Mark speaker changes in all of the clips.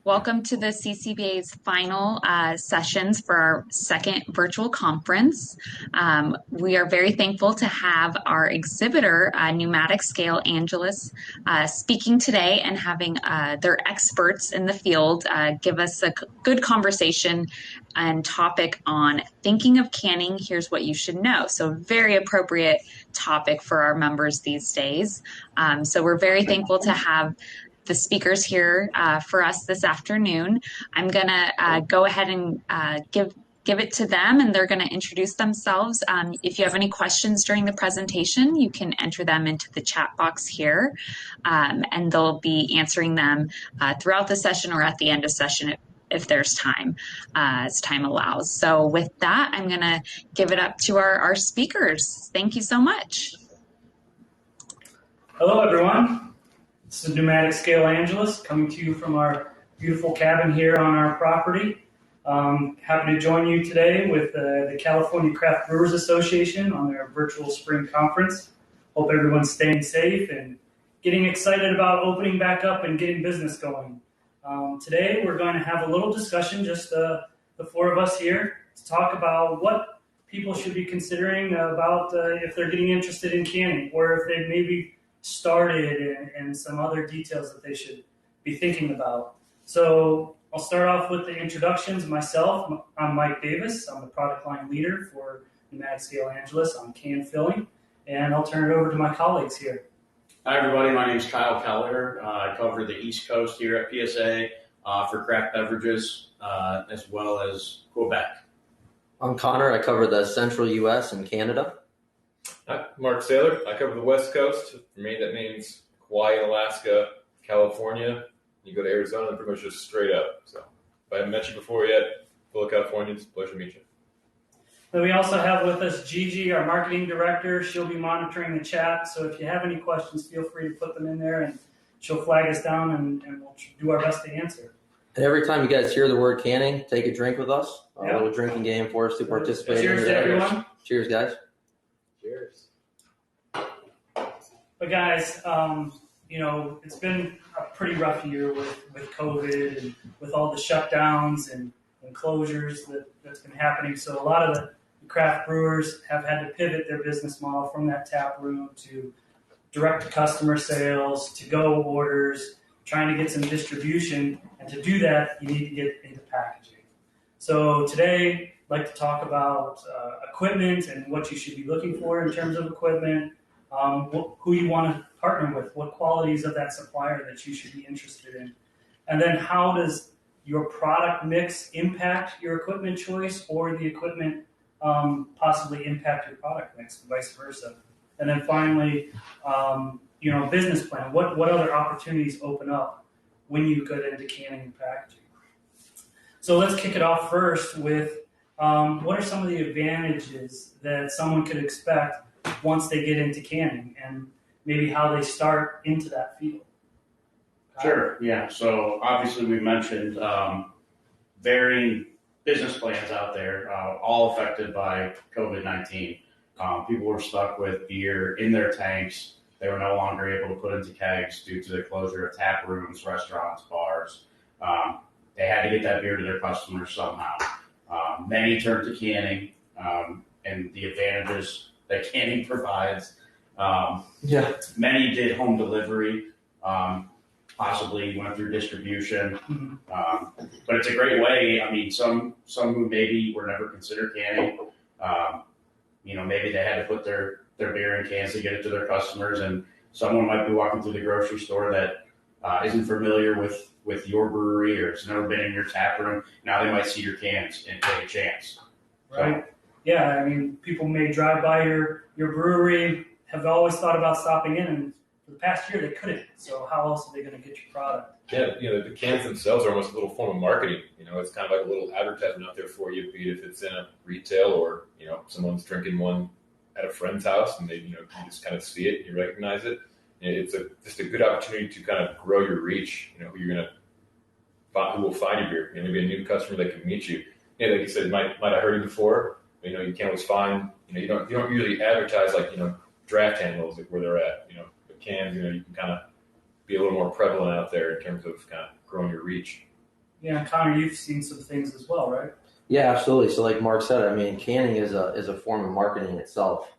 Speaker 1: Welcome to the CCBA's final sessions for our second virtual conference. We are very thankful to have our exhibitor, Pneumatic Scale Angelus, speaking today and having their experts in the field give us a good conversation and topic on thinking of canning. Here's what you should know. So very appropriate topic for our members these days. So we're very thankful to have the speakers here for us this afternoon. I'm going to go ahead and give it to them, and they're going to introduce themselves. If you have any questions during the presentation, you can enter them into the chat box here, and they'll be answering them throughout the session or at the end of session if there's time, as time allows. So with that, I'm going to give it up to our speakers. Thank you so much.
Speaker 2: Hello, everyone. This is Pneumatic Scale Angelus coming to you from our beautiful cabin here on our property. Happy to join you today with the California Craft Brewers Association on their virtual spring conference. Hope everyone's staying safe and getting excited about opening back up and getting business going. Today we're going to have a little discussion, just the four of us here, to talk about what people should be considering about if they're getting interested in canning, or if they maybe started and some other details that they should be thinking about. So I'll start off with the introductions. Myself, I'm Mike Davis. I'm the product line leader for Pneumatic Scale Angelus on can filling, and I'll turn it over to my colleagues here.
Speaker 3: Hi, everybody. My name is Kyle Kelleher. I cover the East Coast here at PSA for Craft Beverages, as well as Quebec.
Speaker 4: I'm Connor. I cover the central U.S. and Canada.
Speaker 5: Hi, Mark Saylor. I cover the West Coast. For me, that means Hawaii, Alaska, California. You go to Arizona, and pretty much just straight up. So if I haven't met you before yet, fellow Californians, pleasure to meet you.
Speaker 2: Then we also have with us Gigi, our marketing director. She'll be monitoring the chat. So if you have any questions, feel free to put them in there, and she'll flag us down, and we'll do our best to answer.
Speaker 4: And every time you guys hear the word canning, take a drink with us. A little drinking game for us to participate in.
Speaker 2: Cheers to everyone.
Speaker 4: Cheers, guys.
Speaker 5: Cheers.
Speaker 2: But guys, it's been a pretty rough year with COVID and with all the shutdowns and closures that's been happening. So a lot of the craft brewers have had to pivot their business model from that tap room to direct to customer sales, to go orders, trying to get some distribution. And to do that, you need to get into packaging. So today, I'd like to talk about equipment and what you should be looking for in terms of equipment, who you want to partner with, what qualities of that supplier that you should be interested in, and then how does your product mix impact your equipment choice, or the equipment possibly impact your product mix, and vice versa. And then finally, business plan. What other opportunities open up when you get into canning and packaging? So let's kick it off first with what are some of the advantages that someone could expect once they get into canning, and maybe how they start into that field?
Speaker 3: Sure, yeah. So obviously we mentioned varying business plans out there, all affected by COVID-19. People were stuck with beer in their tanks. They were no longer able to put into kegs due to the closure of tap rooms, restaurants, bars. They had to get that beer to their customers somehow. Many turned to canning and the advantages that canning provides. Many did home delivery, possibly went through distribution. But it's a great way. I mean, some who maybe were never considered canning, maybe they had to put their beer in cans to get it to their customers, and someone might be walking through the grocery store that isn't familiar with your brewery or has never been in your tap room. Now they might see your cans and take a chance.
Speaker 2: Right. Yeah, I mean, people may drive by your brewery, have always thought about stopping in, and for the past year they couldn't. So how else are they going to get your product?
Speaker 5: Yeah, the cans themselves are almost a little form of marketing. It's kind of like a little advertisement out there for you, be it if it's in a retail or, someone's drinking one at a friend's house and they, you just kind of see it, you recognize it. It's just a good opportunity to kind of grow your reach, who you're going to find, who will find your beer, maybe a new customer that can meet you. Like you said, might have heard you before, but, you can't always find, you don't usually advertise like, draft handles, like where they're at, the cans, you can kind of be a little more prevalent out there in terms of kind of growing your reach.
Speaker 2: Yeah, Connor, you've seen some things as well, right?
Speaker 4: Yeah, absolutely. So like Mark said, I mean, canning is a form of marketing itself.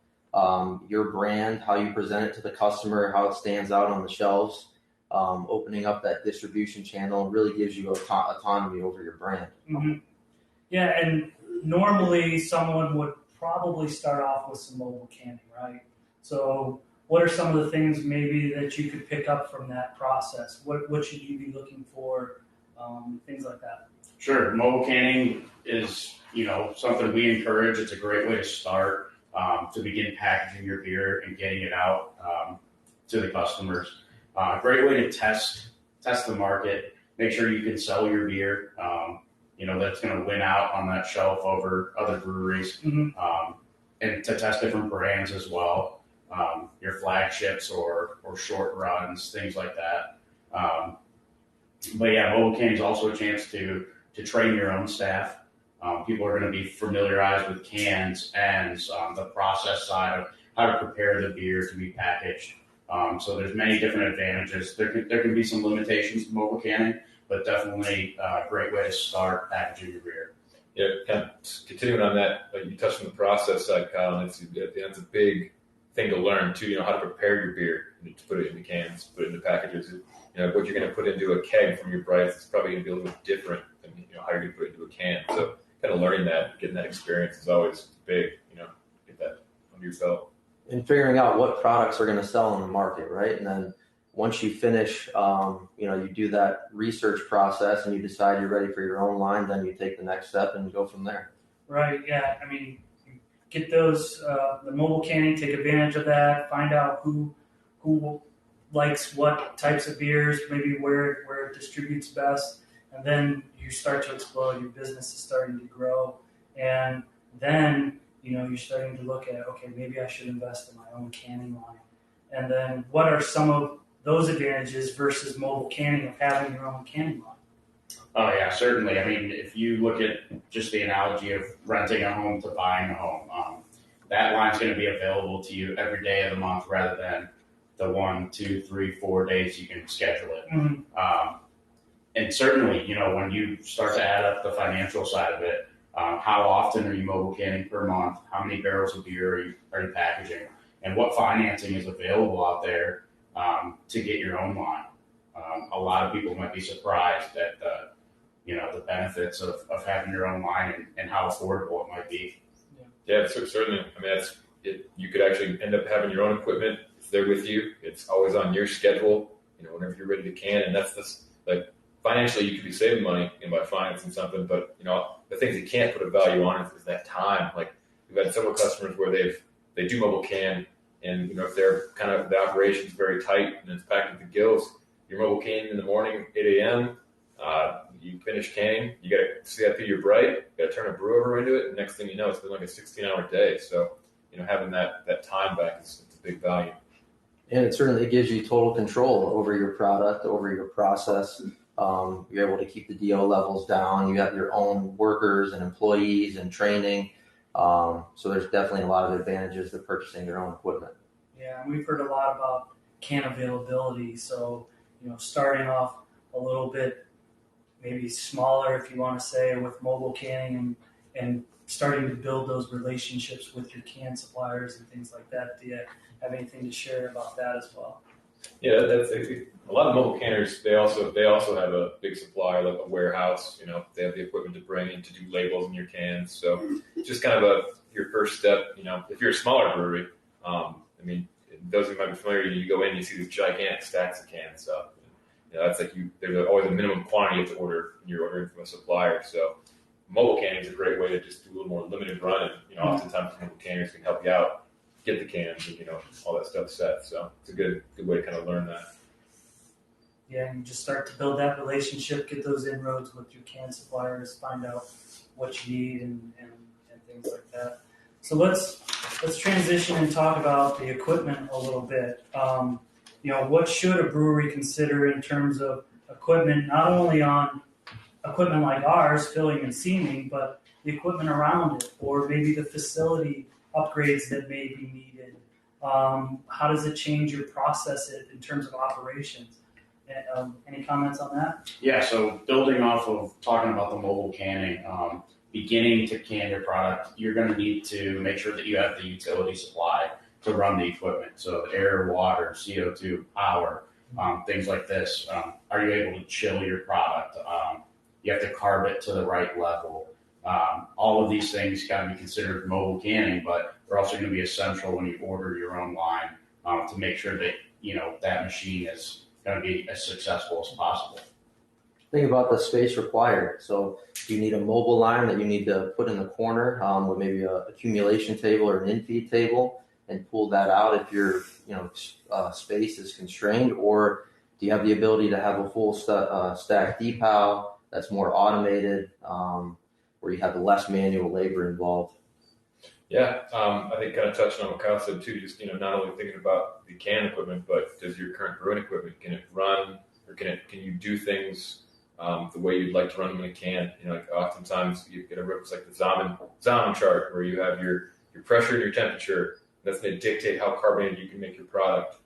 Speaker 4: Your brand, how you present it to the customer, how it stands out on the shelves, opening up that distribution channel really gives you autonomy over your brand.
Speaker 2: Mm-hmm. Yeah, and normally someone would probably start off with some mobile canning, right? So what are some of the things maybe that you could pick up from that process? What should you be looking for? Things like that.
Speaker 3: Sure. Mobile canning is, something we encourage. It's a great way to start, to begin packaging your beer and getting it out to the customers. Great way to test the market, make sure you can sell your beer, that's going to win out on that shelf over other breweries, and to test different brands as well, your flagships or short runs, things like that. But yeah, mobile canning is also a chance to train your own staff. People are going to be familiarized with cans and the process side of how to prepare the beer to be packaged. So there's many different advantages. There can be some limitations to mobile canning, but definitely a great way to start packaging your beer.
Speaker 5: Yeah, kind of continuing on that, you touched on the process side, Kyle, and it's a big thing to learn too. How to prepare your beer, to put it into cans, put it into packages. What you're going to put into a keg from your brights is probably going to be a little bit different than how you're going to put it into a can. So kind of learning that, getting that experience is always big. Get that under your belt.
Speaker 4: And figuring out what products are going to sell in the market, right? And then once you finish, you do that research process and you decide you're ready for your own line, then you take the next step and go from there.
Speaker 2: Right. Yeah. I mean, get those the mobile canning, take advantage of that. Find out who likes what types of beers, maybe where it distributes best, and then you start to explode. Your business is starting to grow, and then you're starting to look at, okay, maybe I should invest in my own canning line. And then what are some of those advantages versus mobile canning of having your own canning line?
Speaker 3: Oh yeah, certainly. I mean, if you look at just the analogy of renting a home to buying a home, that line's going to be available to you every day of the month rather than the 1, 2, 3, 4 days you can schedule it.
Speaker 2: Mm-hmm.
Speaker 3: And certainly, when you start to add up the financial side of it, how often are you mobile canning per month? How many barrels of beer are you packaging? And what financing is available out there to get your own line? A lot of people might be surprised at the benefits of having your own line and how affordable it might be.
Speaker 5: Yeah, certainly. I mean, you could actually end up having your own equipment. It's there with you. It's always on your schedule. Whenever you're ready to can, and that's financially you could be saving money by financing something, but the things you can't put a value on is that time. Like we've had several customers where they do mobile can, and if they're kind of the operation's very tight and it's packed with the gills, you're mobile canning in the morning, 8 a.m. You finish canning, you got to see that through your bright, you got to turn a brew over into it, and next thing you know, it's been like a 16-hour day. So having that time back it's a big value.
Speaker 4: And it certainly gives you total control over your product, over your process. You're able to keep the DO levels down. You have your own workers and employees and training. So there's definitely a lot of advantages to purchasing your own equipment.
Speaker 2: Yeah, and we've heard a lot about can availability. So, starting off a little bit maybe smaller, if you want to say, with mobile canning and starting to build those relationships with your can suppliers and things like that. Do you have anything to share about that as well?
Speaker 5: Yeah, that's a lot of mobile canners. They also have a big supplier, like a warehouse. They have the equipment to bring in to do labels in your cans. So it's just kind of your first step. If you're a smaller brewery, those who might be familiar, you go in, you see these gigantic stacks of cans. So that's there's always a minimum quantity you have to order when you're ordering from a supplier. So mobile canning is a great way to just do a little more limited run, and oftentimes mobile canners can help you out, get the cans and all that stuff set. So it's a good way to kind of learn that.
Speaker 2: Yeah, and you just start to build that relationship, get those inroads with your can suppliers, find out what you need and things like that. So let's transition and talk about the equipment a little bit. What should a brewery consider in terms of equipment, not only on equipment like ours, filling and seaming, but the equipment around it, or maybe the facility upgrades that may be needed. How does it change your process in terms of operations? Any comments on that?
Speaker 3: Yeah, so building off of talking about the mobile canning, beginning to can your product, you're going to need to make sure that you have the utility supply to run the equipment. So air, water, CO2, power, things like this. Are you able to chill your product? You have to carb it to the right level. All of these things got to be considered mobile canning, but they're also going to be essential when you order your own line to make sure that that machine is going to be as successful as possible.
Speaker 4: Think about the space required. So you need a mobile line that you need to put in the corner with maybe a accumulation table or an in-feed table and pull that out if your space is constrained, or do you have the ability to have a full stack depow that's more automated, where you have less manual labor involved?
Speaker 5: Yeah, I think kind of touching on what Kyle said too, just not only thinking about the can equipment, but does your current brewing equipment, can it run, or can you do things the way you'd like to run them in a can? Like oftentimes you get it's like the Zaman chart, where you have your pressure and your temperature. That's going to dictate how carbonated you can make your product.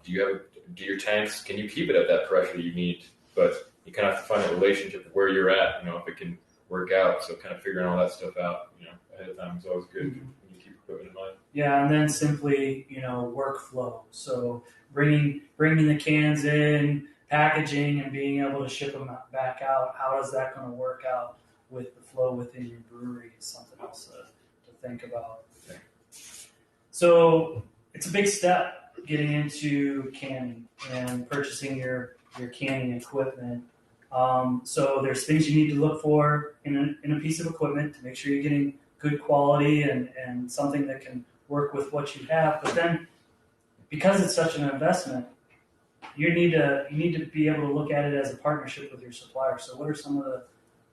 Speaker 5: Do your tanks, can you keep it at that pressure you need? But you kind of have to find a relationship with where you're at, if it can work out. So kind of figuring all that stuff out, ahead of time is always good when you keep equipment in mind.
Speaker 2: Yeah, and then simply, workflow. So bringing the cans in, packaging, and being able to ship them back out. How is that going to work out with the flow within your brewery is something else to think about.
Speaker 5: Okay.
Speaker 2: So it's a big step getting into canning and purchasing your canning equipment. So there's things you need to look for in a piece of equipment to make sure you're getting good quality and something that can work with what you have. But then, because it's such an investment, you need to be able to look at it as a partnership with your supplier. So what are some of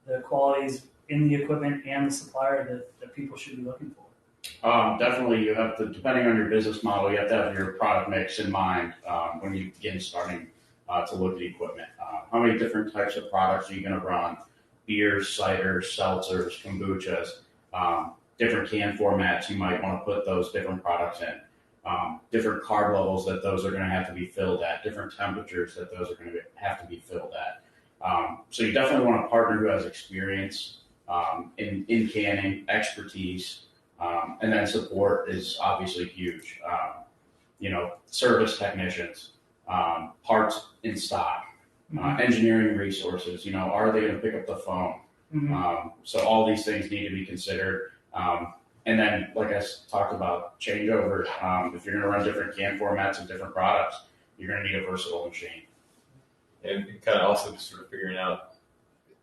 Speaker 2: the qualities in the equipment and the supplier that people should be looking for?
Speaker 3: Definitely, you have to, depending on your business model, you have to have your product mix in mind when you begin starting to look at equipment. How many different types of products are you going to run? Beers, ciders, seltzers, kombuchas, different can formats. You might want to put those different products in. Different carb levels that those are going to have to be filled at, different temperatures that those are going to have to be filled at. So you definitely want a partner who has experience in canning, expertise, and then support is obviously huge. Service technicians, parts in stock, engineering resources. Are they going to pick up the phone?
Speaker 2: Mm-hmm.
Speaker 3: So all these things need to be considered. And then, like I talked about, changeover. If you're going to run different can formats and different products, you're going to need a versatile machine.
Speaker 5: And kind of also just sort of figuring out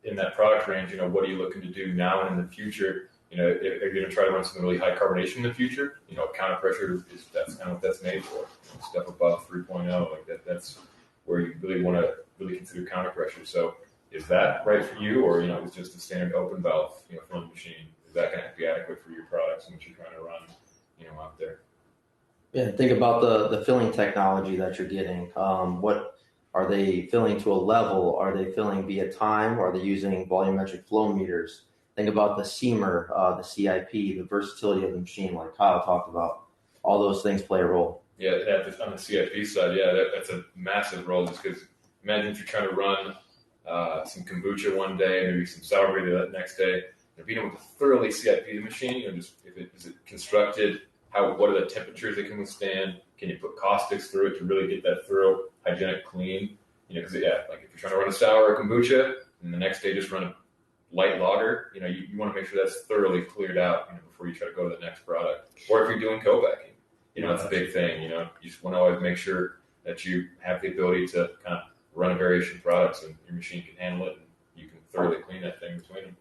Speaker 5: in that product range, what are you looking to do now and in the future? If you're going to try to run something really high carbonation in the future, counter pressure that's kind of what that's made for. Stuff above 3.0, like that's where you really want to really consider counter pressure. So is that right for you, or is just a standard open valve filling machine? Is that going to be adequate for your products and what you're trying to run out there?
Speaker 4: Yeah, think about the filling technology that you're getting. What are they filling to a level? Are they filling via time? Are they using volumetric flow meters? Think about the seamer, the CIP, the versatility of the machine, like Kyle talked about. All those things play a role.
Speaker 5: Yeah, on the CIP side, that's a massive role, just because imagine if you're trying to run some kombucha one day, maybe some sour beer the next day, being able to thoroughly CIP the machine, is it constructed, what are the temperatures it can withstand, can you put caustics through it to really get that thorough, hygienic clean, because like if you're trying to run a sour or kombucha, and the next day just run a light lager, you want to make sure that's thoroughly cleared out, before you try to go to the next product. Or if you're doing co-packing, that's a big thing, you just want to always make sure that you have the ability to kind of run a variation of products and your machine can handle it and you can thoroughly clean that thing between them.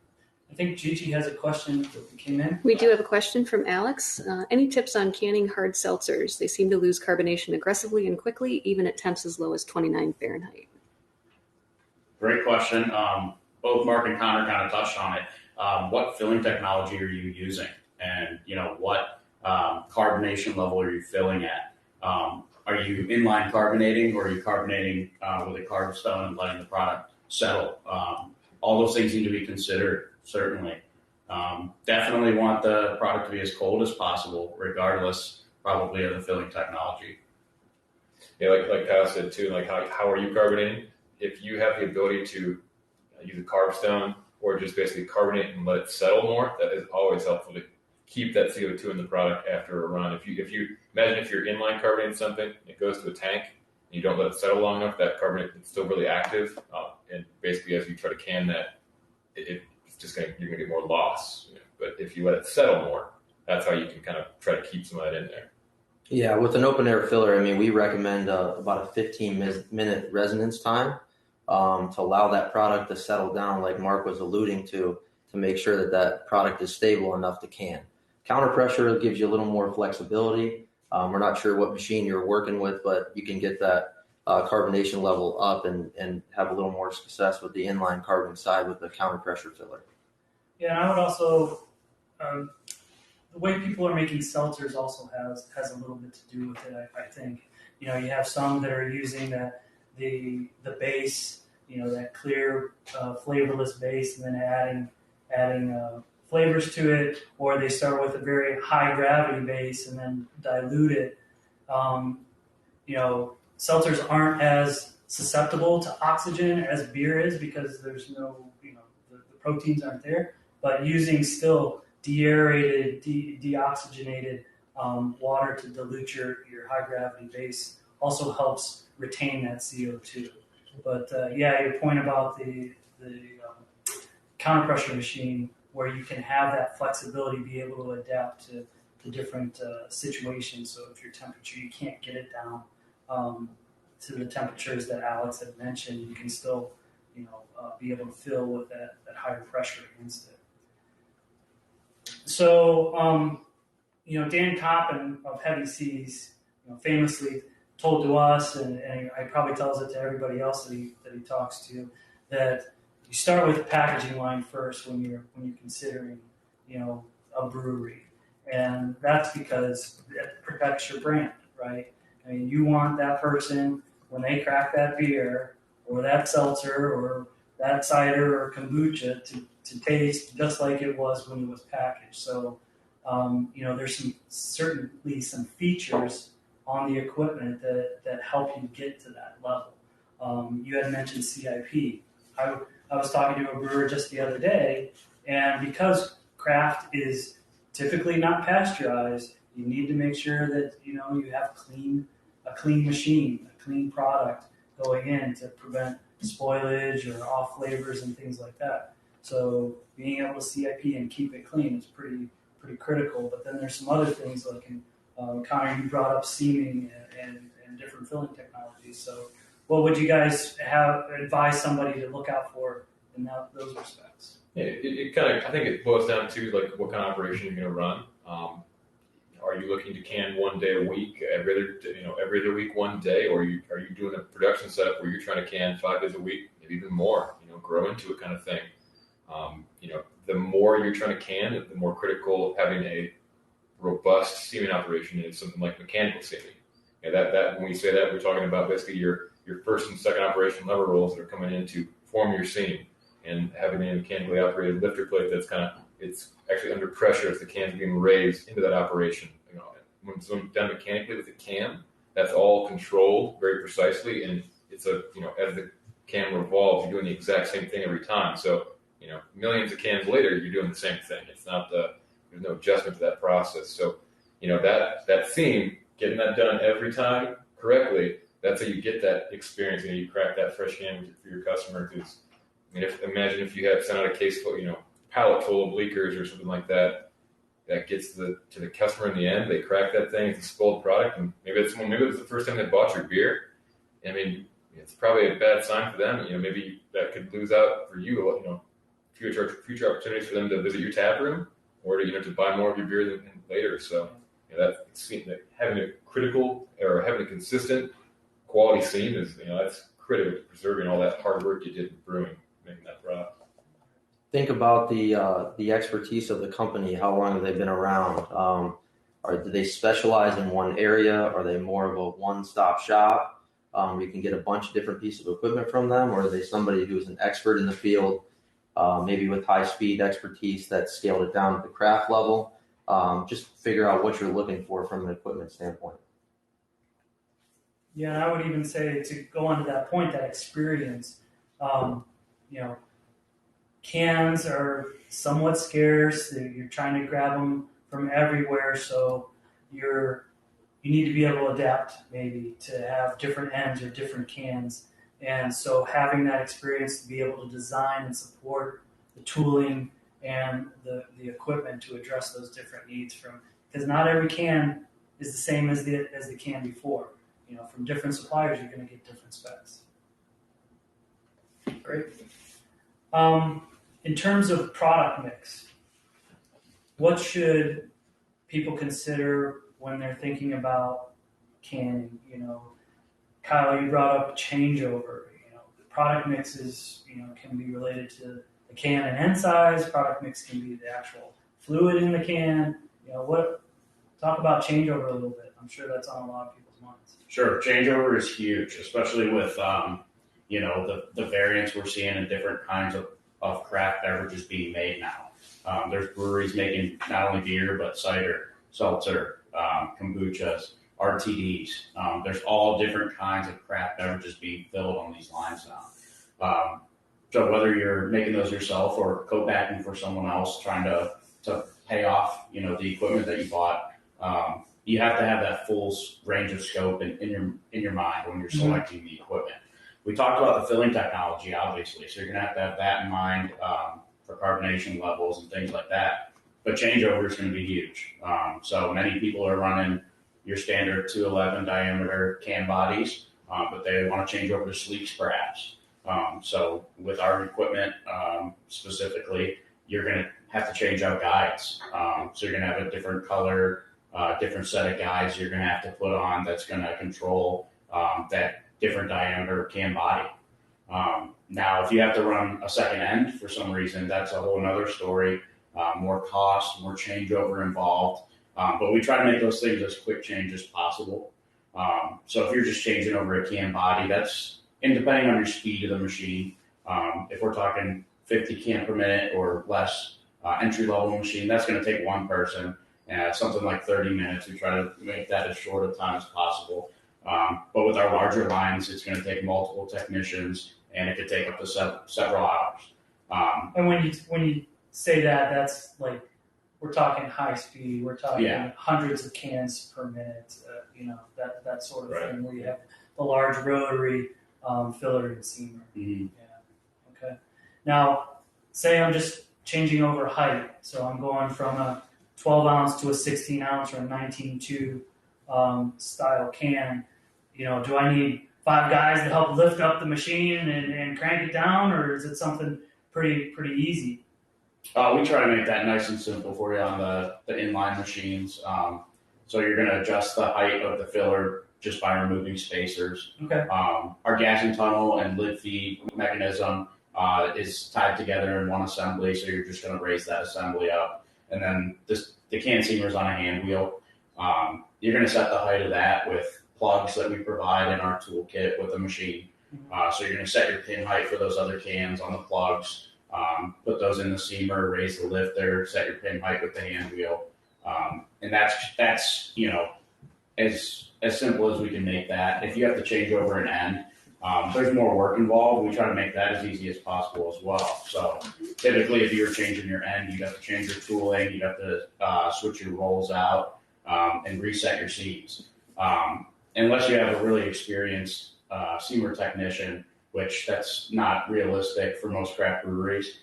Speaker 2: I think Gigi has a question that came in.
Speaker 6: We do have a question from Alex. Any tips on canning hard seltzers? They seem to lose carbonation aggressively and quickly, even at temps as low as 29 Fahrenheit.
Speaker 3: Great question. Both Mark and Connor kind of touched on it. What filling technology are you using? And, what carbonation level are you filling at? Are you inline carbonating, or are you carbonating with a carb stone and letting the product settle? All those things need to be considered, certainly. Definitely want the product to be as cold as possible, regardless probably of the filling technology.
Speaker 5: Yeah, like Kyle said too, like how are you carbonating? If you have the ability to use a carb stone or just basically carbonate and let it settle more, that is always helpful to keep that CO2 in the product after a run. If you imagine if you're inline carbonating something, it goes to a tank, and you don't let it settle long enough, that carbonate is still really active, and basically as you try to can that, it's just you're gonna get more loss. But if you let it settle more, that's how you can kind of try to keep some of that in there.
Speaker 4: Yeah, with an open air filler, I mean, we recommend about a 15-minute resonance time to allow that product to settle down, like Mark was alluding to make sure that that product is stable enough to can. Counter pressure gives you a little more flexibility. We're not sure what machine you're working with, but you can get that carbonation level up and have a little more success with the inline carboning side with the counter pressure filler.
Speaker 2: Yeah, and I would also, the way people are making seltzers also has a little bit to do with it, I think. You have some that are using the base, that clear, flavorless base, and then adding flavors to it, or they start with a very high gravity base and then dilute it. Seltzers aren't as susceptible to oxygen as beer is because there's no, the proteins aren't there. But using still deaerated, deoxygenated water to dilute your high gravity base also helps retain that CO2. But your point about the counter pressure machine, where you can have that flexibility, be able to adapt to different situations. So if your temperature, you can't get it down to the temperatures that Alex had mentioned, you can still, be able to fill with that higher pressure against it. So, Dan Coppin of Heavy Seas, famously told to us, and he probably tells it to everybody else that he talks to, that you start with the packaging line first when you're considering, a brewery, and that's because it protects your brand, right? I mean, you want that person when they crack that beer or that seltzer or that cider or kombucha to taste just like it was when it was packaged. So, there's certainly some features on the equipment that help you get to that level. You had mentioned CIP. I was talking to a brewer just the other day, and because craft is typically not pasteurized, you need to make sure that you have a clean machine, a clean product going in to prevent spoilage or off flavors and things like that. So being able to CIP and keep it clean is pretty critical. But then there's some other things like Connor, you brought up seaming and different filling technologies. So what would you guys advise somebody to look out for in those respects?
Speaker 5: Yeah, it kind of, I think it boils down to like what kind of operation you're going to run. Are you looking to can one day a week, every other week, one day, or are you doing a production setup where you're trying to can 5 days a week, maybe even more, grow into it kind of thing. The more you're trying to can, the more critical having a robust seaming operation is something like mechanical seaming. That when we say that, we're talking about basically your first and second operation lever rolls that are coming in to form your seam, and having a mechanically operated lifter plate that's it's actually under pressure as the can's being raised into that operation. When it's done mechanically with the can, that's all controlled very precisely, and it's as the can revolves, you're doing the exact same thing every time. So, millions of cans later, you're doing the same thing. It's not there's no adjustment to that process. So, that seam, getting that done every time correctly, that's how you get that experience. You crack that fresh can for your customer. Because imagine if you had sent out a case full, pallet full of leakers or something like that. That gets to the customer in the end. They crack that thing. It's a spoiled product, and maybe it's the first time they bought your beer. I mean, it's probably a bad sign for them. Maybe that could lose out for you. Future opportunities for them to visit your tap room or to buy more of your beer later. So that having a critical or having a consistent quality seam is that's critical to preserving all that hard work you did in brewing, making that product.
Speaker 4: Think about the expertise of the company. How long have they been around? Do they specialize in one area? Are they more of a one-stop shop? You can get a bunch of different pieces of equipment from them, or are they somebody who's an expert in the field, maybe with high-speed expertise that scaled it down to the craft level? Just figure out what you're looking for from an equipment standpoint.
Speaker 2: Yeah, and I would even say, to go on to that point, that experience, you know, cans are somewhat scarce. You're trying to grab them from everywhere, so you need to be able to adapt maybe to have different ends or different cans. And so having that experience to be able to design and support the tooling and the equipment to address those different needs, from because not every can is the same as the can before. You know, from different suppliers, you're going to get different specs. Great. In terms of product mix, what should people consider when they're thinking about canning? You know, Kyle, you brought up changeover. You know, the product mixes, you know, can be related to the can and end size. Product mix can be the actual fluid in the can. You know, talk about changeover a little bit. I'm sure that's on a lot of people's minds.
Speaker 3: Sure, changeover is huge, especially with you know, the variants we're seeing in different kinds of craft beverages being made now. There's breweries making not only beer but cider, seltzer, kombuchas, RTDs. There's all different kinds of craft beverages being filled on these lines now. So whether you're making those yourself or co-packing for someone else, trying to pay off, you know, the equipment that you bought, you have to have that full range of scope in your mind when you're selecting the equipment. We talked about the filling technology, obviously, so you're going to have that in mind for carbonation levels and things like that. But changeover is going to be huge. So many people are running your standard 211 diameter can bodies, but they want to change over to sleeks perhaps. So with our equipment specifically, you're going to have to change out guides. So you're going to have a different color, different set of guides you're going to have to put on that's going to control that different diameter can body. Now, if you have to run a second end for some reason, that's a whole other story. More cost, more changeover involved. But we try to make those things as quick change as possible. So if you're just changing over a can body, that's, and depending on your speed of the machine, if we're talking 50 can per minute or less entry-level machine, that's going to take one person. Something like 30 minutes. We try to make that as short a time as possible. But with our larger lines, it's going to take multiple technicians, and it could take up to several hours.
Speaker 2: And when you say that, that's like, we're talking high speed. We're talking hundreds of cans per minute. You know, that sort of thing, where you have the large rotary filler and seamer.
Speaker 3: Mm-hmm.
Speaker 2: Yeah. Okay. Now, say I'm just changing over height, so I'm going from a 12 ounce to a 16 ounce or a 19.2 style can. You know, do I need 5 guys to help lift up the machine and crank it down, or is it something pretty easy?
Speaker 3: We try to make that nice and simple for you on the inline machines. So you're going to adjust the height of the filler just by removing spacers.
Speaker 2: Okay.
Speaker 3: Our gassing tunnel and lid feed mechanism is tied together in one assembly, so you're just going to raise that assembly up. And then the can seamer is on a hand wheel. You're going to set the height of that with plugs that we provide in our toolkit with the machine. So you're going to set your pin height for those other cans on the plugs, put those in the seamer, raise the lifter, set your pin height with the hand wheel. And that's you know, as simple as we can make that. If you have to change over an end, there's more work involved. We try to make that as easy as possible as well. So typically, if you're changing your end, you have to change your tooling, you have to switch your rolls out, and reset your seams. Unless you have a really experienced seamer technician, which that's not realistic for most craft breweries.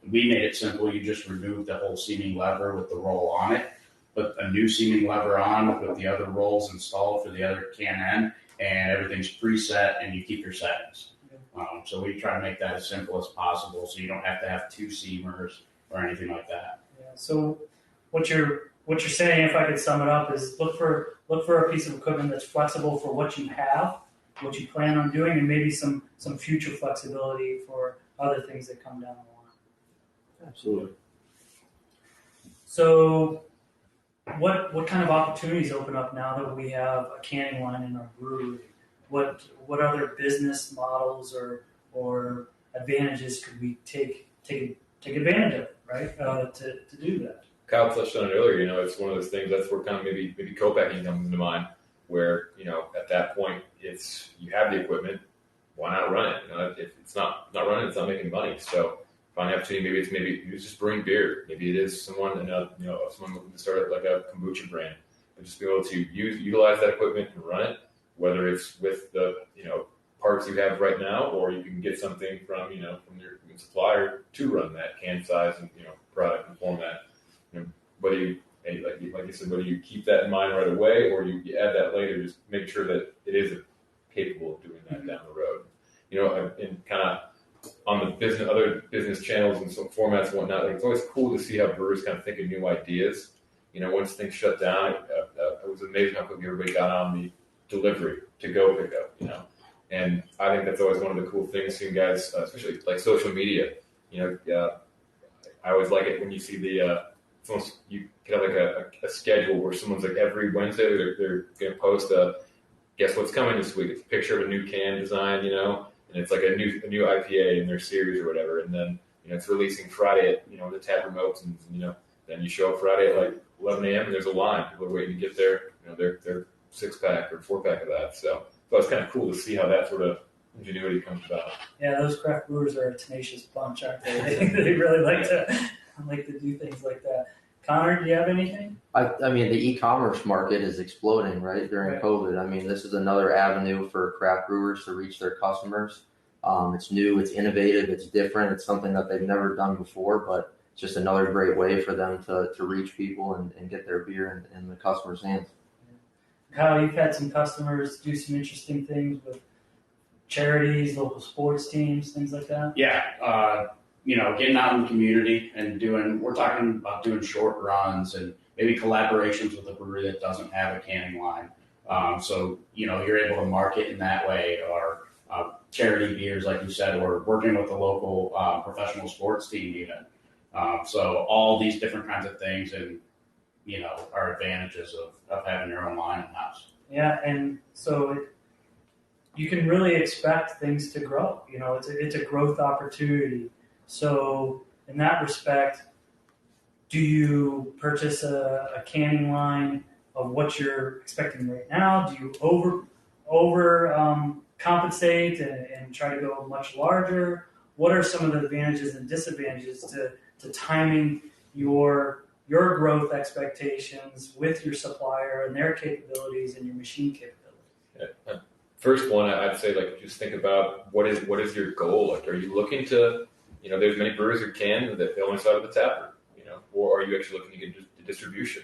Speaker 3: We made it simple. You just remove the whole seaming lever with the roll on it, put a new seaming lever on with the other rolls installed for the other can end, and everything's preset, and you keep your settings. So we try to make that as simple as possible, so you don't have to have 2 seamers or anything like that.
Speaker 2: Yeah. So what you're saying, if I could sum it up, is look for a piece of equipment that's flexible for what you have, what you plan on doing, and maybe some future flexibility for other things that come down the line.
Speaker 4: Absolutely.
Speaker 2: So what kind of opportunities open up now that we have a canning line in our brewery? What other business models or advantages could we take advantage of, right? To do that.
Speaker 5: Kyle touched on it earlier. You know, it's one of those things that's where kind of maybe co-packing comes into mind. where, at that point, you have the equipment, why not run it? If it's not running, it's not making money. So find the opportunity. Maybe it's just brewing beer. Maybe it is someone looking to start like a kombucha brand, and just be able to utilize that equipment and run it, whether it's with the parts you have right now, or you can get something from your supplier to run that can size and product and format. Whether you like you said, whether you keep that in mind right away or you add that later, just make sure that it is capable of doing that down the road. And kind of on the other business channels and some formats and whatnot, it's always cool to see how brewers kind of think of new ideas. Once things shut down, it was amazing how quickly everybody got on the delivery to go pick up. And I think that's always one of the cool things, seeing guys, especially like social media. I always like it when you see you can have like a schedule where someone's like every Wednesday they're going to post guess what's coming this week. It's a picture of a new can design, and it's like a new IPA in their series or whatever. And then it's releasing Friday at the tap room opens, and then you show up Friday at like 11 a.m. and there's a line. People are waiting to get their their 6-pack or 4-pack of that. So it's kind of cool to see how that sort of ingenuity comes about.
Speaker 2: Yeah, those craft brewers are a tenacious bunch, aren't they? They really like to do things like that. Connor, do you have anything?
Speaker 4: I mean, the e-commerce market is exploding, right, during COVID. I mean, this is another avenue for craft brewers to reach their customers. It's new, it's innovative, it's different. It's something that they've never done before, but it's just another great way for them to reach people and get their beer in the customer's hands.
Speaker 2: Kyle, you've had some customers do some interesting things with charities, local sports teams, things like that?
Speaker 3: Yeah. Getting out in the community and we're talking about doing short runs and maybe collaborations with a brewery that doesn't have a canning line. So you're able to market in that way, or charity beers, like you said, or working with the local professional sports team even. So all these different kinds of things and, are advantages of having your own line in-house.
Speaker 2: Yeah, and so you can really expect things to grow. It's a growth opportunity. So in that respect, do you purchase a canning line of what you're expecting right now? Do you over compensate and try to go much larger? What are some of the advantages and disadvantages to timing your growth expectations with your supplier and their capabilities and your machine capabilities?
Speaker 5: Yeah. First one, I'd say just think about what is your goal? Like, are you looking to there's many brewers who can that they only sell at the tap room, or are you actually looking to get the distribution?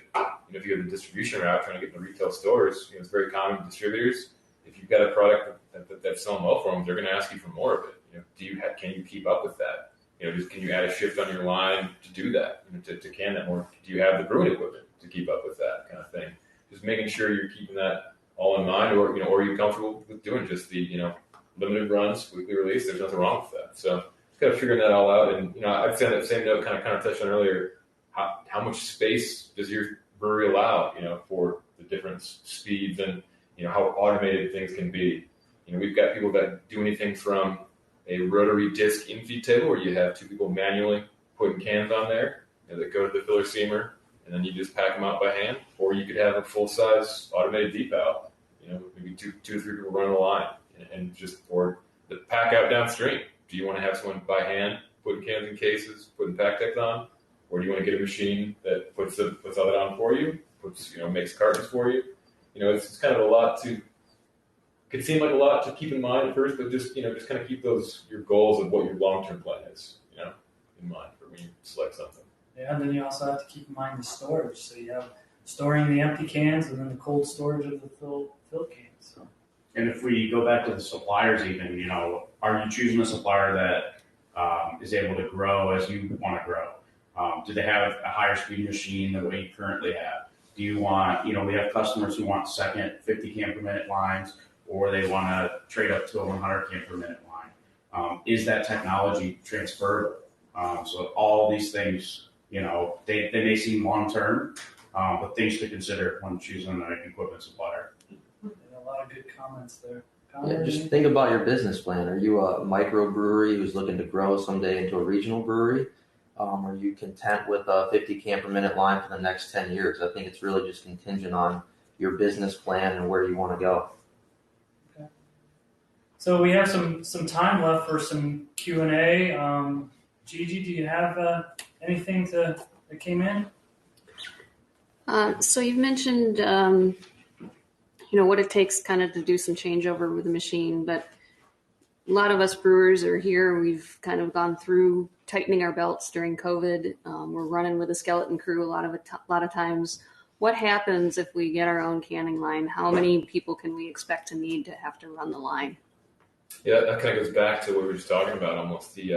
Speaker 5: If you have the distribution route, trying to get in the retail stores, it's very common with distributors. If you've got a product that's selling well for them, they're going to ask you for more of it. Can you keep up with that? Can you add a shift on your line to do that, to can that more? Do you have the brewing equipment to keep up with that kind of thing? Just making sure you're keeping that all in mind, or are you comfortable with doing just the limited runs, weekly release? There's nothing wrong with that. So kind of figuring that all out. And, I'd say on that same note, kind of touched on earlier, how much space does your brewery allow, for the different speeds and, how automated things can be. We've got people that do anything from a rotary disc infeed table where you have 2 people manually putting cans on there that go to the filler seamer, and then you just pack them out by hand. Or you could have a full-size automated deep-out, maybe two or three people running the line and just, or the pack out downstream. Do you want to have someone by hand putting cans in cases, putting pack decks on, or do you want to get a machine that puts all that on for you, makes cartons for you? It's kind of a lot could seem like a lot to keep in mind at first, but just kind of keep your goals of what your long-term plan is, in mind for when you select something.
Speaker 2: Yeah, and then you also have to keep in mind the storage. So you have storing the empty cans and then the cold storage of the filled cans. So.
Speaker 3: And if we go back to the suppliers even, are you choosing a supplier that is able to grow as you want to grow? Do they have a higher speed machine than what you currently have? Do you want, we have customers who want second 50 can per minute lines, or they want to trade up to a 100 can per minute line. Is that technology transferable? So all these things, they may seem long-term, but things to consider when choosing an equipment supplier.
Speaker 2: A lot of good comments there.
Speaker 4: Yeah, just think about your business plan. Are you a microbrewery who's looking to grow someday into a regional brewery? Are you content with a 50 can per minute line for the next 10 years? I think it's really just contingent on your business plan and where you want to go.
Speaker 2: Okay. So we have some time left for some Q&A. Gigi, do you have anything that came in?
Speaker 6: So you've mentioned, what it takes kind of to do some changeover with the machine, but a lot of us brewers are here. We've kind of gone through tightening our belts during COVID. We're running with a skeleton crew a lot of times. What happens if we get our own canning line? How many people can we expect to need to have to run the line?
Speaker 5: Yeah, that kind of goes back to what we were just talking about, almost the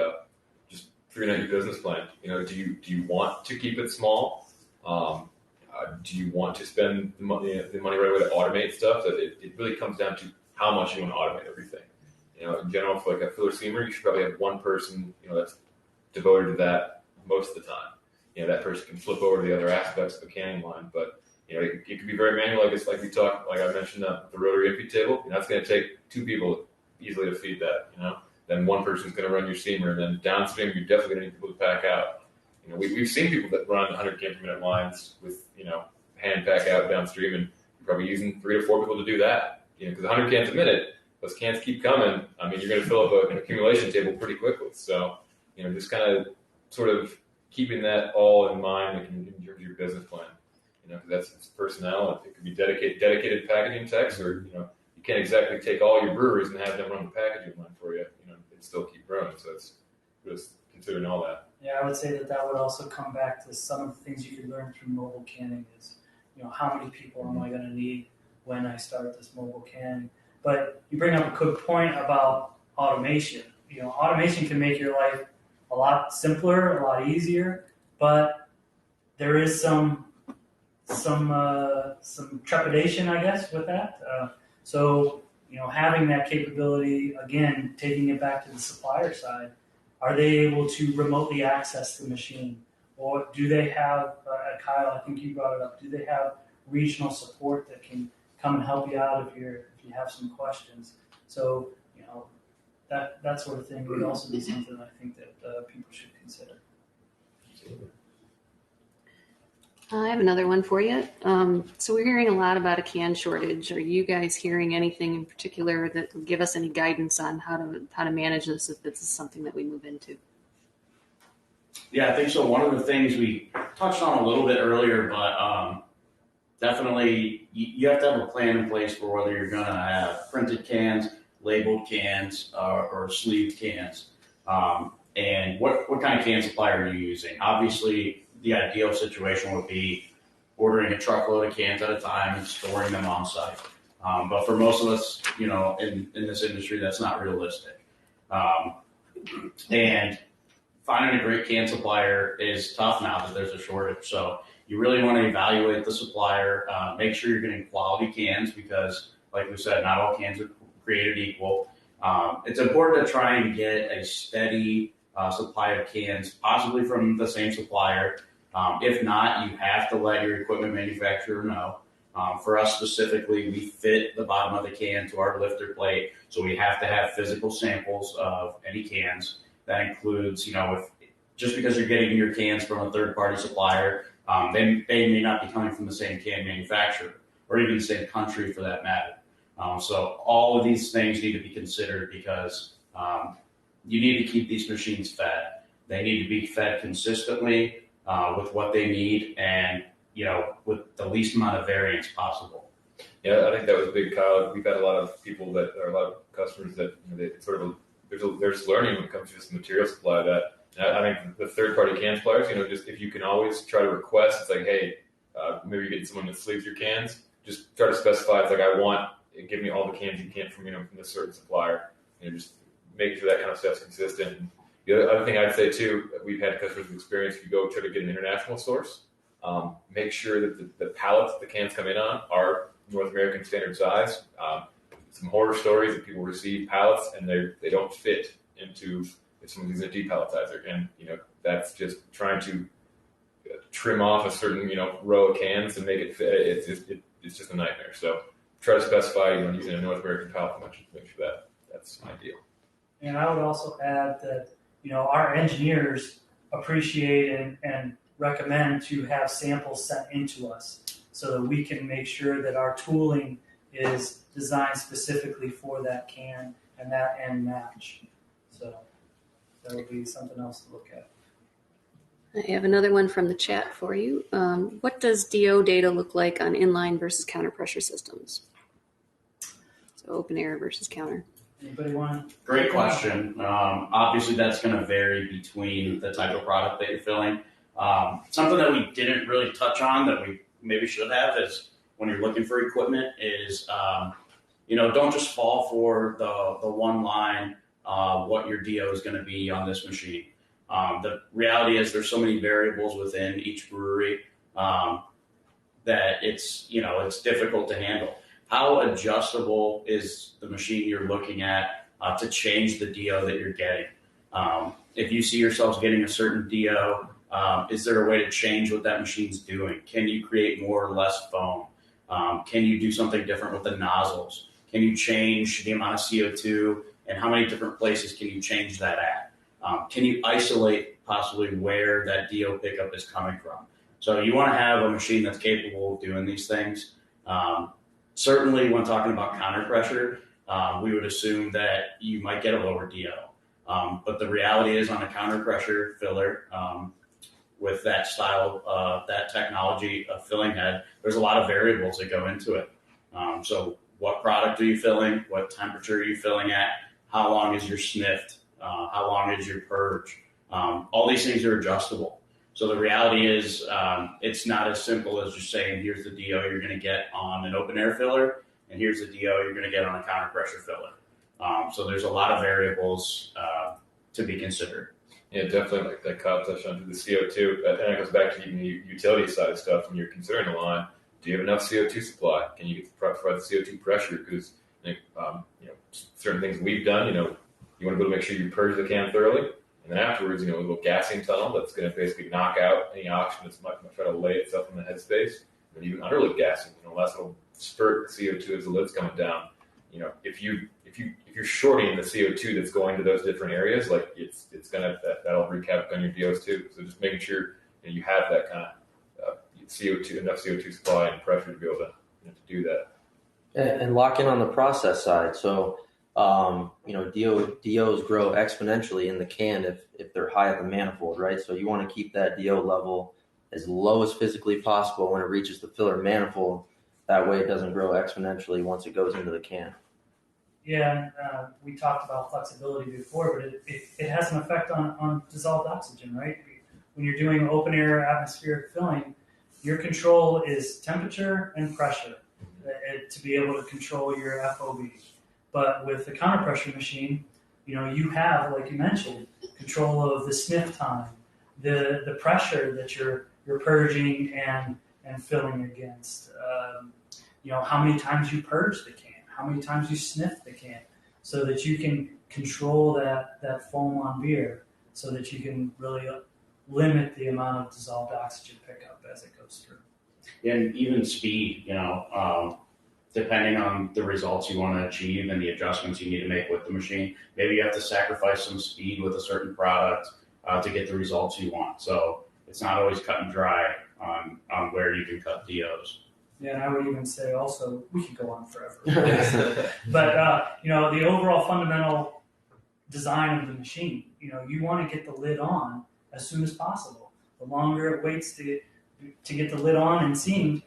Speaker 5: just figuring out your business plan. Do you want to keep it small? Do you want to spend the money right away to automate stuff? That it really comes down to how much you want to automate everything. In general, for like a filler seamer, you should probably have one person, that's devoted to that most of the time. That person can flip over to the other aspects of the canning line, but it can be very manual. Like I mentioned, the rotary empty table. It's going to take two people easily to feed that. Then one person's going to run your steamer, and then downstream, you're definitely going to need people to pack out. We've seen people that run 100 cans per minute lines with hand pack out downstream, and you're probably using 3 to 4 people to do that. Because 100 cans a minute. Those cans keep coming. You're going to fill up an accumulation table pretty quickly. So, just kind of sort of keeping that all in mind in terms of your business plan. Because that's personnel. It could be dedicated packaging techs, or you can't exactly take all your breweries and have them run the packaging line for you. And still keep growing. So it's just considering all that.
Speaker 2: Yeah, I would say that would also come back to some of the things you could learn through mobile canning is, how many people am I going to need when I start this mobile canning? But you bring up a good point about automation. Automation can make your life a lot simpler, a lot easier, but there is some trepidation, I guess, with that. So having that capability, again, taking it back to the supplier side, are they able to remotely access the machine? Or do they have, Kyle, I think you brought it up, do they have regional support that can come and help you out if you have some questions? So, that sort of thing would also be something I think that people should consider.
Speaker 6: I have another one for you. So we're hearing a lot about a can shortage. Are you guys hearing anything in particular that will give us any guidance on how to manage this if this is something that we move into?
Speaker 3: Yeah, I think so. One of the things we touched on a little bit earlier, but definitely you have to have a plan in place for whether you're going to have printed cans, labeled cans, or sleeved cans. And what kind of can supplier are you using? Obviously, the ideal situation would be ordering a truckload of cans at a time and storing them on site. But for most of us, in this industry, that's not realistic. And finding a great can supplier is tough now that there's a shortage. So you really want to evaluate the supplier, make sure you're getting quality cans because, like we said, not all cans are created equal. It's important to try and get a steady supply of cans, possibly from the same supplier. If not, you have to let your equipment manufacturer know. For us specifically, we fit the bottom of the can to our lifter plate, so we have to have physical samples of any cans. That includes, just because you're getting your cans from a third-party supplier, they may not be coming from the same can manufacturer or even the same country for that matter. So all of these things need to be considered because you need to keep these machines fed. They need to be fed consistently with what they need and, with the least amount of variance possible.
Speaker 5: Yeah, I think that was big, Kyle. We've had a lot of people that are a lot of customers that they sort of there's learning when it comes to just material supply. That I think the third-party can suppliers, just if you can always try to request, it's like, hey, maybe you're getting someone that sleeves your cans. Just try to specify. It's like give me all the cans you can from this certain supplier. Just making sure that kind of stuff's consistent. And the other thing I'd say too, we've had customers with experience. If you go try to get an international source, make sure that the pallets the cans come in on are North American standard size. Some horror stories that people receive pallets and they don't fit into if someone's using a depalletizer, and that's just trying to trim off a certain row of cans and make it fit. It's just a nightmare. So try to specify using a North American pallet to make sure that's ideal.
Speaker 2: And I would also add that our engineers appreciate and recommend to have samples sent into us. so that we can make sure that our tooling is designed specifically for that can and that end match. So that would be something else to look at.
Speaker 6: I have another one from the chat for you. What does DO data look like on inline versus counter pressure systems? So open air versus counter.
Speaker 2: Anybody want to?
Speaker 3: Great question. Obviously, that's going to vary between the type of product that you're filling. Something that we didn't really touch on that we maybe should have is when you're looking for equipment is, don't just fall for the one line, what your DO is going to be on this machine. The reality is there's so many variables within each brewery that it's difficult to handle. How adjustable is the machine you're looking at to change the DO that you're getting? If you see yourselves getting a certain DO, is there a way to change what that machine's doing? Can you create more or less foam? Can you do something different with the nozzles? Can you change the amount of CO2 and how many different places can you change that at? Can you isolate possibly where that DO pickup is coming from? So you want to have a machine that's capable of doing these things. Certainly when talking about counter pressure, we would assume that you might get a lower DO. But the reality is on a counter pressure filler, with that style, that technology of filling head, there's a lot of variables that go into it. So what product are you filling? What temperature are you filling at? How long is your sniffed? How long is your purge? All these things are adjustable. So the reality is it's not as simple as just saying, here's the DO you're going to get on an open air filler, and here's the DO you're going to get on a counter pressure filler. So there's a lot of variables to be considered.
Speaker 5: Yeah, definitely, like that Cobb touched on, the CO2. And it goes back to even the utility side of stuff. When you're considering the line, do you have enough CO2 supply? Can you provide the CO2 pressure? Because certain things we've done, you want to be able to make sure you purge the can thoroughly. And then afterwards, a little gassing tunnel that's going to basically knock out any oxygen that's might try to lay itself in the headspace. And even underlid gassing, last little spurt of CO2 as the lid's coming down. If you're shorting the CO2 that's going to those different areas, like it's gonna that'll wreak havoc on your DOs too. So just making sure you have that kind of enough CO2 supply and pressure to be able to do that.
Speaker 4: And lock in on the process side. So DOs grow exponentially in the can if they're high at the manifold, right? So you want to keep that DO level as low as physically possible when it reaches the filler manifold. That way it doesn't grow exponentially once it goes into the can.
Speaker 2: Yeah, we talked about flexibility before, but it has an effect on dissolved oxygen, right? When you're doing open air atmospheric filling, your control is temperature and pressure to be able to control your FOB. But with the counter pressure machine, you have, like you mentioned, control of the sniff time, the pressure that you're purging and filling against. How many times you purge the can, how many times you sniff the can, so that you can control that foam on beer, so that you can really limit the amount of dissolved oxygen pickup as it goes through.
Speaker 3: And even speed, depending on the results you want to achieve and the adjustments you need to make with the machine. Maybe you have to sacrifice some speed with a certain product to get the results you want. So it's not always cut and dry on where you can cut DOs.
Speaker 2: Yeah, and I would even say also, we could go on forever. But, the overall fundamental design of the machine, you want to get the lid on as soon as possible. The longer it waits to get the lid on and seamed,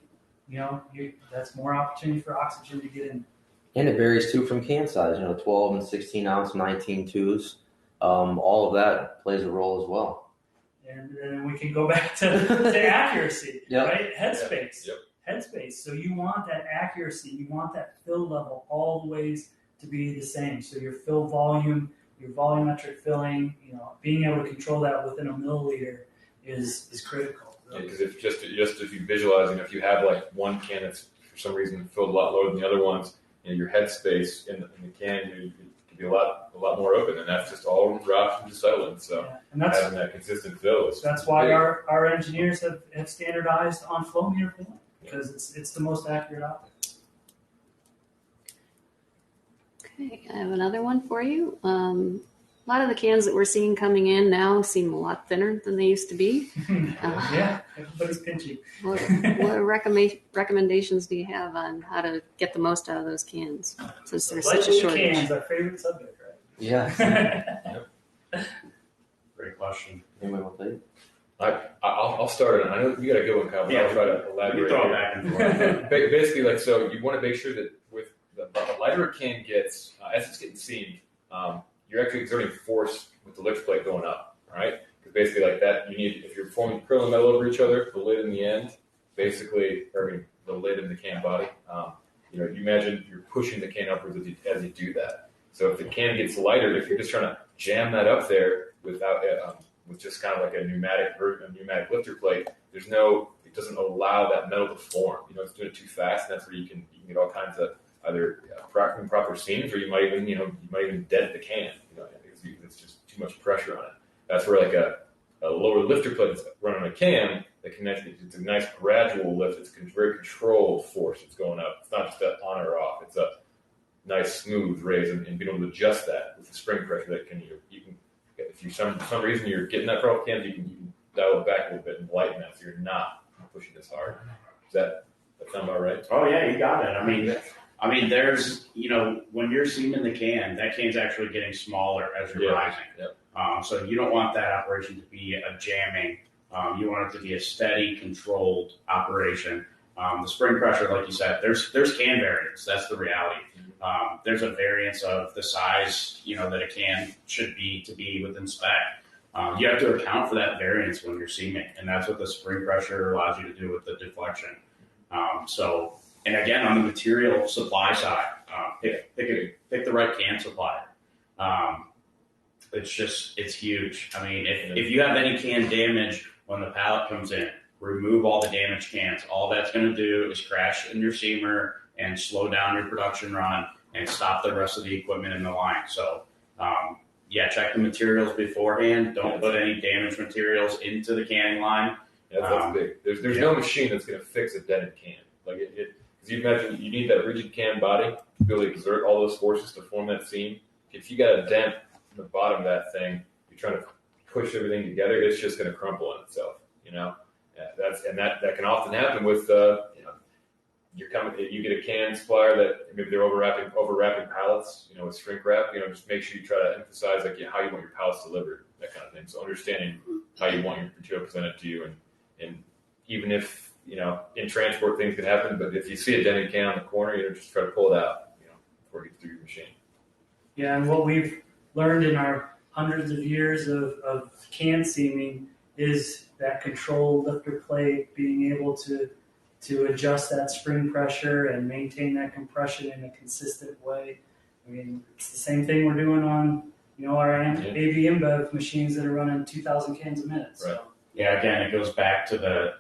Speaker 2: that's more opportunity for oxygen to get in.
Speaker 4: And it varies too from can size, 12 and 16 ounce, 19 twos. All of that plays a role as well.
Speaker 2: And then we can go back to accuracy,
Speaker 4: Yep.
Speaker 2: right? Headspace.
Speaker 5: Yep.
Speaker 2: Headspace. So you want that accuracy, you want that fill level all the ways to be the same. So your fill volume, your volumetric filling, being able to control that within a milliliter is critical.
Speaker 5: Yeah, because if you visualize, if you have like one can that's for some reason filled a lot lower than the other ones, your headspace in the can can be a lot more open, and that's just all room for oxygen to settle in. So
Speaker 2: and that's,
Speaker 5: having that consistent fill is
Speaker 2: that's why our engineers have standardized on flow meter filling, because it's the most accurate out there.
Speaker 6: Okay, I have another one for you. A lot of the cans that we're seeing coming in now seem a lot thinner than they used to be.
Speaker 2: Yeah, everybody's pinching.
Speaker 6: What recommendations do you have on how to get the most out of those cans since there's such a
Speaker 2: Lightweight
Speaker 6: shortage?
Speaker 2: cans, our favorite subject, right?
Speaker 4: Yeah.
Speaker 3: Great question.
Speaker 4: Anybody want to take it?
Speaker 5: I'll start it. I know you got a good one, Kyle, but I'll try to
Speaker 3: We
Speaker 5: elaborate.
Speaker 3: throw it
Speaker 5: here.
Speaker 3: back and forth.
Speaker 5: Basically, like, so you want to make sure that with the lighter a can gets, as it's getting seamed, you're actually exerting force with the lift plate going up, right? Because basically, like that, you need, if you're forming acrylic metal over each other, the lid in the end, basically, or I mean, the lid in the can body, you imagine you're pushing the can upwards as you do that. So if the can gets lighter, if you're just trying to jam that up there without with just kind of like a pneumatic lifter plate, it doesn't allow that metal to form. It's doing it too fast, and that's where you can get all kinds of either improper seams, or you might even dent the can. It's just too much pressure on it. That's where like a lower lifter plate that's running a can that connects. It's a nice gradual lift. It's a very controlled force. It's going up. It's not just an on or off. It's a nice smooth raise, and being able to adjust that with the spring pressure that you can. If you for some reason you're getting that problem cans, you can dial it back a little bit and lighten that, so you're not pushing this hard. Does that sound about right?
Speaker 3: Oh yeah, you got it. I mean, there's when you're seaming the can, that can's actually getting smaller as you're rising.
Speaker 5: Yep.
Speaker 3: So you don't want that operation to be a jamming. You want it to be a steady, controlled operation. The spring pressure, like you said, there's can variance. That's the reality. There's a variance of the size, that a can should be to be within spec. You have to account for that variance when you're seaming, and that's what the spring pressure allows you to do with the deflection. And again, on the material supply side, pick the right can supplier. It's huge. I mean, if you have any can damage when the pallet comes in, remove all the damaged cans. All that's going to do is crash in your seamer and slow down your production run and stop the rest of the equipment in the line. So, check the materials beforehand. Don't put any damaged materials into the canning line.
Speaker 5: Yeah, that's big. There's no machine that's going to fix a dented can. Like because you imagine you need that rigid can body to be able to exert all those forces to form that seam. If you got a dent in the bottom of that thing, you're trying to push everything together, it's just going to crumple on itself. That can often happen with you get a can supplier that maybe they're overwrapping pallets, with shrink wrap. Just make sure you try to emphasize how you want your pallets delivered, that kind of thing. So understanding how you want your material presented to you, and even if in transport things can happen, but if you see a dented can on the corner, just try to pull it out, before it gets through your machine.
Speaker 2: Yeah, and what we've learned in our hundreds of years of can seaming is that control lifter plate, being able to adjust that spring pressure and maintain that compression in a consistent way. I mean, it's the same thing we're doing on, our AV InBev machines that are running 2,000 cans a minute. So.
Speaker 3: Right. Yeah, again, it goes back to the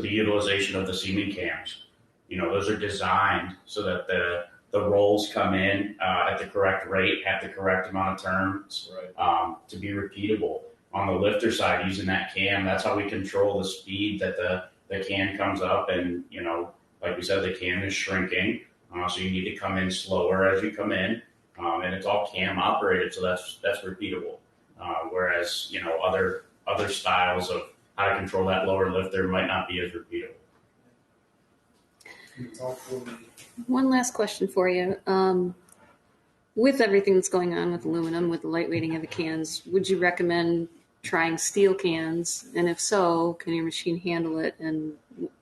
Speaker 3: utilization of the seaming cams. Those are designed so that the rolls come in at the correct rate, at the correct amount of turns,
Speaker 5: right.
Speaker 3: To be repeatable. On the lifter side, using that cam, that's how we control the speed that the can comes up, and like we said, the can is shrinking, so you need to come in slower as you come in, and it's all cam operated, so that's repeatable. Whereas other styles of how to control that lower lifter might not be as repeatable.
Speaker 2: It's all cool.
Speaker 6: One last question for you. With everything that's going on with aluminum, with the lightweighting of the cans, would you recommend trying steel cans? And if so, can your machine handle it? And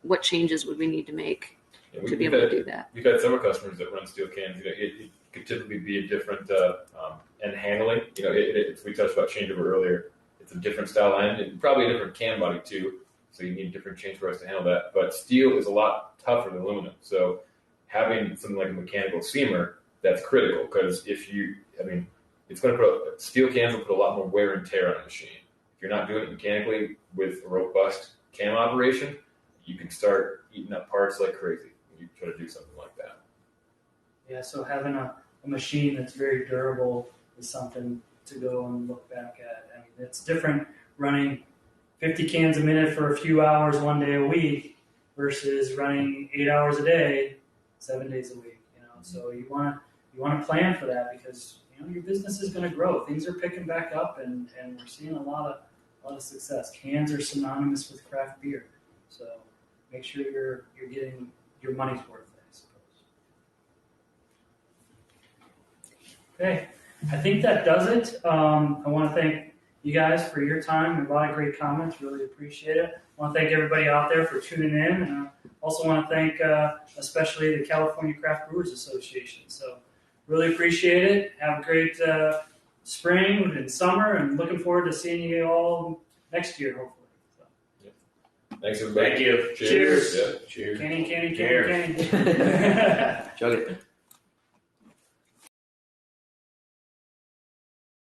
Speaker 6: what changes would we need to make to be able to do that?
Speaker 5: We've had several customers that run steel cans. It could typically be a different end handling. We touched about changeover earlier. It's a different style end and probably a different can body too. So you need a different change press to handle that. But steel is a lot tougher than aluminum. So having something like a mechanical seamer, that's critical, because steel cans will put a lot more wear and tear on a machine. If you're not doing it mechanically with a robust cam operation, you can start eating up parts like crazy when you try to do something like that.
Speaker 2: Yeah, so having a machine that's very durable is something to go and look back at. I mean, it's different running 50 cans a minute for a few hours, 1 day a week, versus running 8 hours a day, 7 days a week. So you want to plan for that, because your business is going to grow. Things are picking back up, and we're seeing a lot of success. Cans are synonymous with craft beer, so make sure you're getting your money's worth, I suppose. Okay, I think that does it. I want to thank you guys for your time. A lot of great comments. Really appreciate it. I want to thank everybody out there for tuning in, and I also want to thank especially the California Craft Brewers Association. So really appreciate it. Have a great spring and summer, and looking forward to seeing you all next year, hopefully. So.
Speaker 5: Yep. Thanks, everybody.
Speaker 3: Thank you.
Speaker 5: Cheers.
Speaker 2: Cheers.
Speaker 5: Yeah. Cheers.
Speaker 2: Canny.
Speaker 4: Chug it.